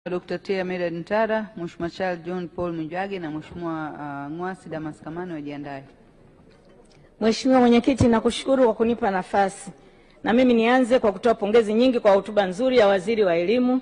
Dr. Tia Mira Ntara, Mheshimiwa Charles John Paul Mwijage na Mheshimiwa Ng'wasi Damas Kamano wajiandae. Mheshimiwa Mwenyekiti, nakushukuru kwa kunipa nafasi. Na mimi nianze kwa kutoa pongezi nyingi kwa hotuba nzuri ya Waziri wa Elimu,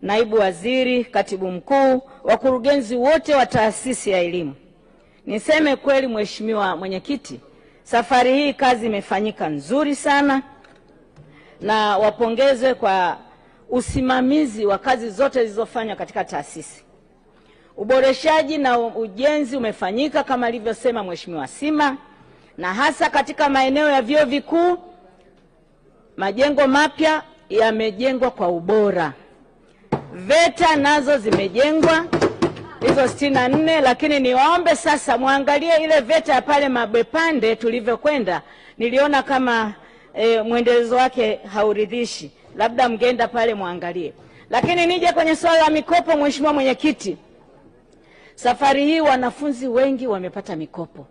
Naibu Waziri, Katibu Mkuu, wakurugenzi wote wa taasisi ya elimu. Niseme kweli Mheshimiwa Mwenyekiti, safari hii kazi imefanyika nzuri sana na wapongeze kwa usimamizi wa kazi zote zilizofanywa katika taasisi. Uboreshaji na ujenzi umefanyika kama alivyosema Mheshimiwa Sima, na hasa katika maeneo ya vyuo vikuu majengo mapya yamejengwa kwa ubora. VETA nazo zimejengwa hizo 64, lakini niwaombe sasa muangalie ile VETA ya pale Mabwepande tulivyokwenda. Niliona kama mwendelezo wake hauridhishi, labda mgeenda pale muangalie. Lakini nije kwenye swala la mikopo, Mheshimiwa Mwenyekiti, safari hii wanafunzi wengi wamepata mikopo.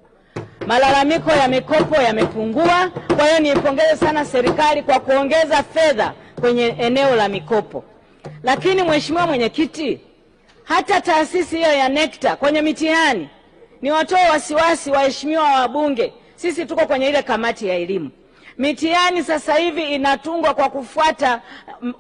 Malalamiko ya mikopo yamepungua, kwa hiyo niipongeze sana serikali kwa kuongeza fedha kwenye eneo la mikopo. Lakini Mheshimiwa Mwenyekiti, hata taasisi hiyo ya NECTA kwenye mitihani, ni watoe wasiwasi waheshimiwa wabunge, sisi tuko kwenye ile kamati ya elimu. Mitihani sasa hivi inatungwa kwa kufuata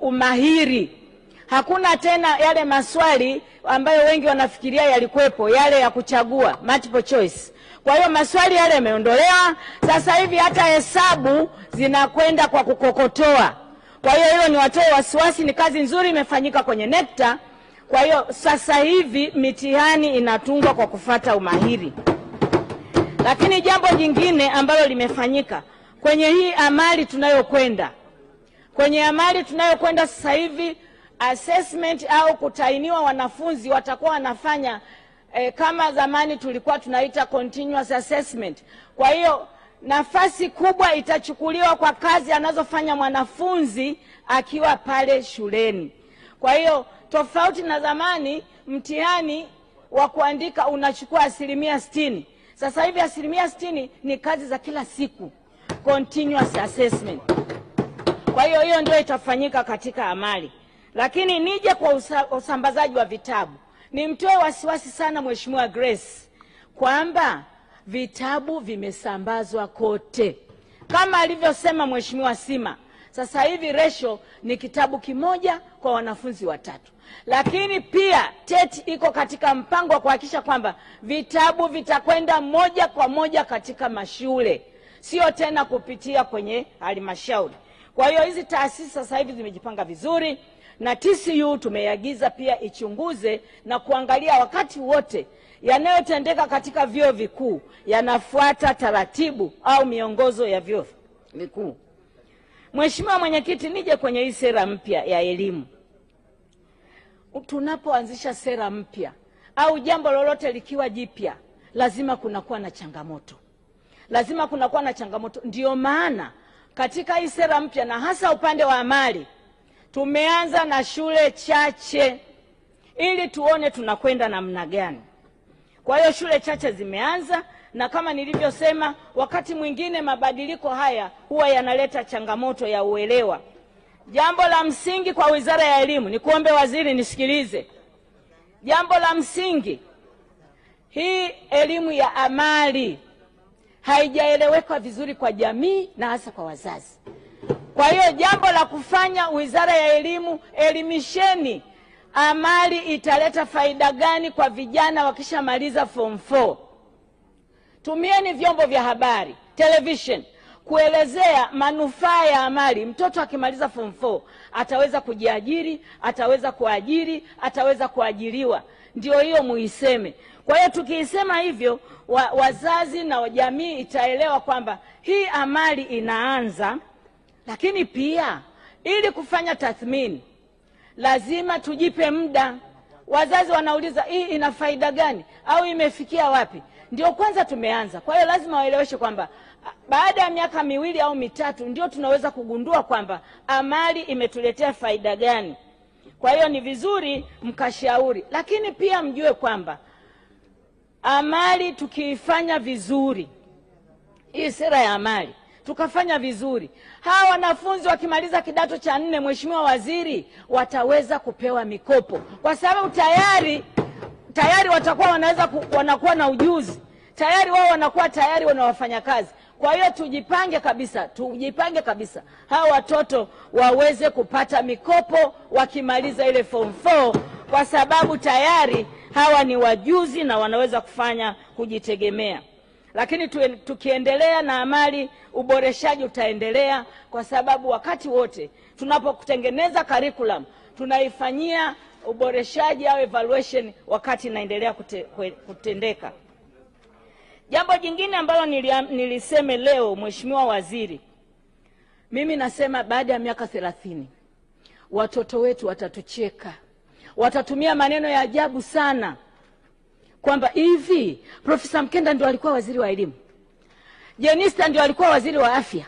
umahiri. Hakuna tena yale maswali ambayo wengi wanafikiria yalikuwepo, yale ya kuchagua, multiple choice. Kwa hiyo maswali yale yameondolewa, sasa hivi hata hesabu zinakwenda kwa kukokotoa. Kwa hiyo hilo ni watoe wasiwasi, ni kazi nzuri imefanyika kwenye NECTA. Kwa hiyo sasa hivi mitihani inatungwa kwa kufuata umahiri. Lakini jambo jingine ambalo limefanyika kwenye hii amali tunayokwenda, sasa hivi assessment au kutainiwa wanafunzi watakuwa wanafanya kama zamani tulikuwa tunaita continuous assessment. Kwa hiyo nafasi kubwa itachukuliwa kwa kazi anazofanya mwanafunzi akiwa pale shuleni. Kwa hiyo tofauti na zamani mtihani wa kuandika unachukua 60%, sasa hivi 60% ni kazi za kila siku, continuous assessment. Kwa hiyo hiyo ndio itafanyika katika amali. Lakini nije kwa usambazaji wa vitabu, nimtoe wasiwasi sana Mheshimiwa Grace kwamba vitabu vimesambazwa kote. Kama alivyosema Mheshimiwa Sima, sasa hivi ratio ni kitabu kimoja kwa wanafunzi 3. Lakini pia TET iko katika mpango wa kuhakikisha kwamba vitabu vitakwenda moja kwa moja katika mashule, sio tena kupitia kwenye halmashauri. Kwa hiyo hizi taasisi sasa hivi zimejipanga vizuri, na TCU tumeagiza pia ichunguze na kuangalia wakati wote yanayotendeka katika vyuo vikuu yanafuata taratibu au miongozo ya vyuo vikuu. Mheshimiwa Mwenyekiti, nije kwenye hii sera mpya ya elimu. Tunapoanzisha sera mpya au jambo lolote likiwa jipya, lazima kunakuwa na changamoto. Ndio maana katika hii sera mpya, na hasa upande wa amali, tumeanza na shule chache ili tuone tunakwenda namna gani. Kwa hiyo shule chache zimeanza, na kama nilivyosema, wakati mwingine mabadiliko haya huwa yanaleta changamoto ya uelewa. Jambo la msingi kwa Wizara ya Elimu, ni kuombe waziri nisikilize. Jambo la msingi, hii elimu ya amali haijaeleweka vizuri kwa jamii na hasa kwa wazazi. Kwa hiyo jambo la kufanya Wizara ya Elimu, elimisheni amali italeta faida gani kwa vijana wakishamaliza form 4. Tumieni vyombo vya habari, television, kuelezea manufaa ya amali. Mtoto akimaliza form 4 ataweza kujiajiri, ataweza kuajiri, ataweza kuajiriwa. Ndio hiyo muiseme. Kwa hiyo tukiisema hivyo, wazazi na jamii itaelewa kwamba hii amali inaanza. Lakini pia ili kufanya tathmini lazima tujipe muda. Wazazi wanauliza hii ina faida gani au imefikia wapi? Ndio kwanza tumeanza. Kwa hiyo lazima waeleweshe kwamba baada ya miaka 2 au 3 ndio tunaweza kugundua kwamba amali imetuletea faida gani. Kwa hiyo ni vizuri mkashauri. Lakini pia mjue kwamba amali tukiifanya vizuri, hii sera ya amali tukafanya vizuri, hawa wanafunzi wakimaliza kidato cha 4, Mheshimiwa Waziri, wataweza kupewa mikopo kwa sababu tayari watakuwa wanakuwa na ujuzi, tayari wao wanakuwa tayari wanawafanya kazi. Kwa hiyo tujipange kabisa hawa watoto waweze kupata mikopo wakimaliza ile form 4, kwa sababu tayari hawa ni wajuzi na wanaweza kujitegemea. Lakini tukiendelea na amali, uboreshaji utaendelea, kwa sababu wakati wote tunapokutengeneza curriculum tunaifanyia uboreshaji au evaluation wakati inaendelea kutendeka. Jambo jingine ambalo niliseme leo, Mheshimiwa Waziri, mimi nasema baada ya miaka 30 watoto wetu watatucheka, watatumia maneno ya ajabu sana kwamba hivi Profesa Mkenda ndio alikuwa waziri wa elimu, Jenista ndio alikuwa waziri wa afya,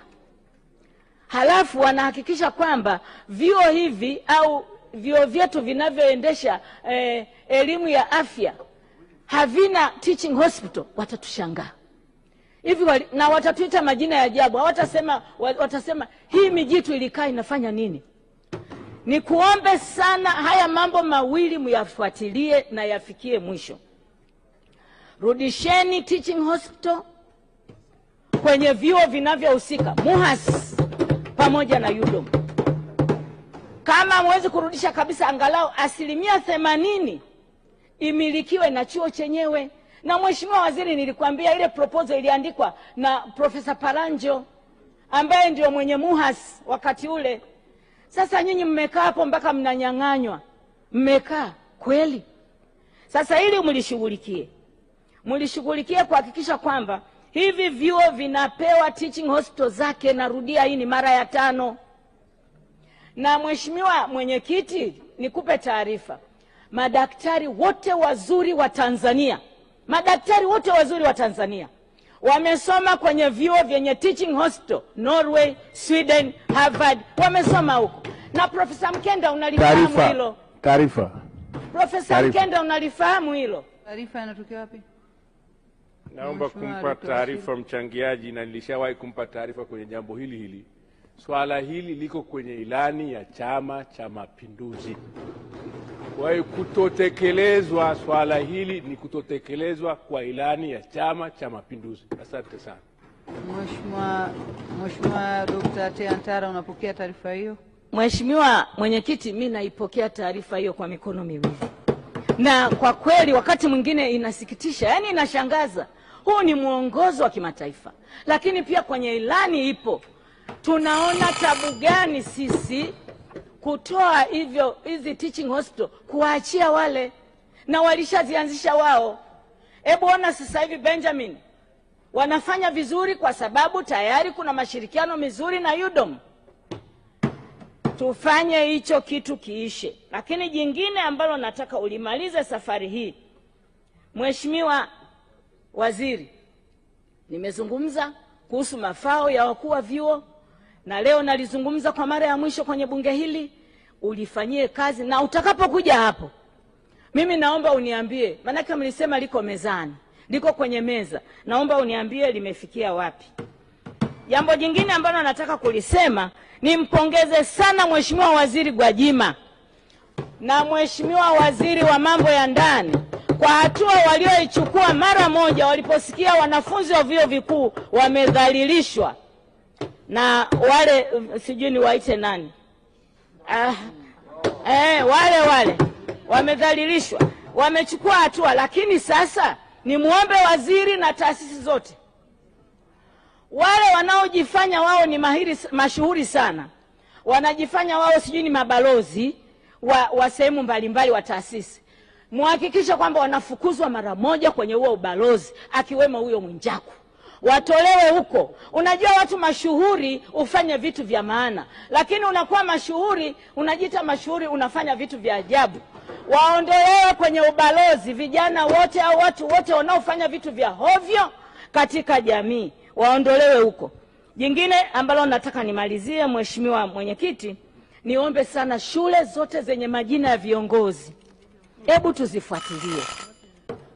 halafu wanahakikisha kwamba vyuo hivi au vyuo vyetu vinavyoendesha elimu ya afya havina teaching hospital. Watatushangaa hivi na watatuita majina ya ajabu. Watasema hii mijitu ilikaa inafanya nini? Ni kuombe sana haya mambo mawili muyafuatilie na yafikie mwisho. Rudisheni teaching hospital kwenye vyuo vinavyohusika, MUHAS pamoja na UDOM. Kama mwezi kurudisha kabisa, angalau 80% imilikiwe na chuo chenyewe. Na Mheshimiwa Waziri, nilikwambia ile proposal iliandikwa na Profesa Paranjo ambaye ndio mwenye MUHAS wakati ule. Sasa nyinyi mmekaa hapo mpaka mnanyang'anywa. Mmekaa kweli? Sasa ili mlishughulikie kuhakikisha kwamba hivi vyuo vinapewa teaching hospital zake. Narudia, hii ni mara ya 5. Na Mheshimiwa Mwenyekiti, nikupe taarifa, madaktari wote wazuri wa Tanzania wamesoma kwenye vyuo vyenye teaching hospital, Norway, Sweden, Harvard, wamesoma huko. Na Profesa Mkenda unalifahamu hilo? Profesa Mkenda unalifahamu hilo? Taarifa inatokea wapi? Naomba kumpa taarifa mchangiaji, na nilishawahi kumpa taarifa kwenye jambo hili. Swala hili liko kwenye ilani ya Chama cha Mapinduzi. Kwa hiyo kutotekelezwa swala hili ni kutotekelezwa kwa ilani ya Chama cha Mapinduzi. Asante sana. Mheshimiwa Dr. Teantara, unapokea taarifa hiyo? Mheshimiwa Mwenyekiti, mimi naipokea taarifa hiyo kwa mikono miwili. Na kwa kweli wakati mwingine inasikitisha, yani inashangaza. Huu ni mwongozo wa kimataifa, lakini pia kwenye ilani ipo. Tunaona tabu gani sisi kutoa hizi teaching hospital kuachia wale, na walishazianzisha wao. Hebu ona sasa hivi Benjamin wanafanya vizuri kwa sababu tayari kuna mashirikiano mizuri na UDOM. Tufanye hicho kitu kiishe. Lakini jingine ambalo nataka ulimalize safari hii, Mheshimiwa Waziri, nimezungumza kuhusu mafao ya wakuu wa vyuo, na leo nalizungumza kwa mara ya mwisho kwenye bunge hili. Ulifanyie kazi, na utakapokuja hapo mimi naomba uniambie, maana mlisema liko mezani, liko kwenye meza, naomba uniambie limefikia wapi. Jambo jingine ambalo nataka kulisema, nimpongeze sana Mheshimiwa Waziri Gwajima na Mheshimiwa Waziri wa Mambo ya Ndani kwa hatua walioichukua mara moja waliposikia wanafunzi wa vyuo vikuu wamedhalilishwa na wale sijui ni waite nani, wale wamedhalilishwa, wamechukua hatua. Lakini sasa ni muombe waziri na taasisi zote, wale wanaojifanya wao ni mashuhuri sana, wanajifanya wao sijui ni mabalozi wa sehemu mbalimbali wa taasisi, muhakikisha kwamba wanafukuzwa mara moja kwenye huo ubalozi, akiwemo huyo Mwijaku. Watolewe huko. Unajua watu mashuhuri ufanye vitu vya maana, lakini unakuwa mashuhuri, unajiita mashuhuri, unafanya vitu vya ajabu. Waondolewe kwenye ubalozi vijana wote au watu wote wanaofanya vitu vya hovyo katika jamii, waondolewe huko. Jingine ambalo nataka nimalizie, Mheshimiwa Mwenyekiti, niombe sana shule zote zenye majina ya viongozi, hebu tuzifuatilie.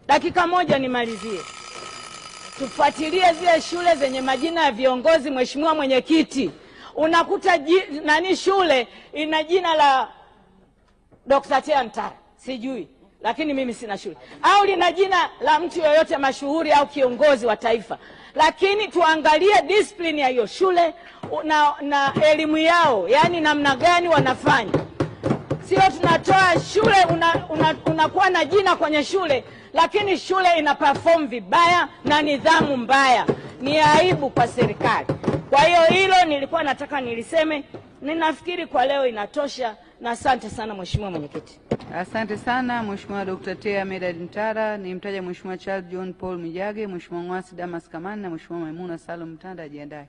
Dakika moja nimalizie. tufuatilie zile shule zenye majina ya viongozi. Mheshimiwa Mwenyekiti, unakuta shule ina jina la Dr. Tea Ntara, sijui, lakini mimi sina shule, au lina jina la mtu yoyote mashuhuri au kiongozi wa taifa, lakini tuangalie discipline ya hiyo shule na elimu yao, yani namna gani wanafanya. Sio tunatoa shule, unakuwa na jina kwenye shule, lakini shule ina perform vibaya na nidhamu mbaya. Ni aibu kwa serikali. Kwa hiyo hilo nilikuwa nataka niliseme. Ninafikiri kwa leo inatosha, na asante sana Mheshimiwa Mwenyekiti. Asante sana Mheshimiwa Dr. Tea Medad Ntara. Nimtaja Mheshimiwa Charles John Paul Mwijage, Mheshimiwa Ng'wasi Damas Kamani na Mheshimiwa Maimuna Salum Mtanda ajiandae.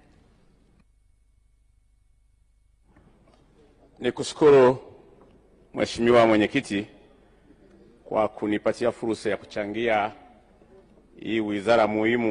Nikushukuru Mheshimiwa Mwenyekiti kwa kunipatia fursa ya kuchangia hii wizara muhimu.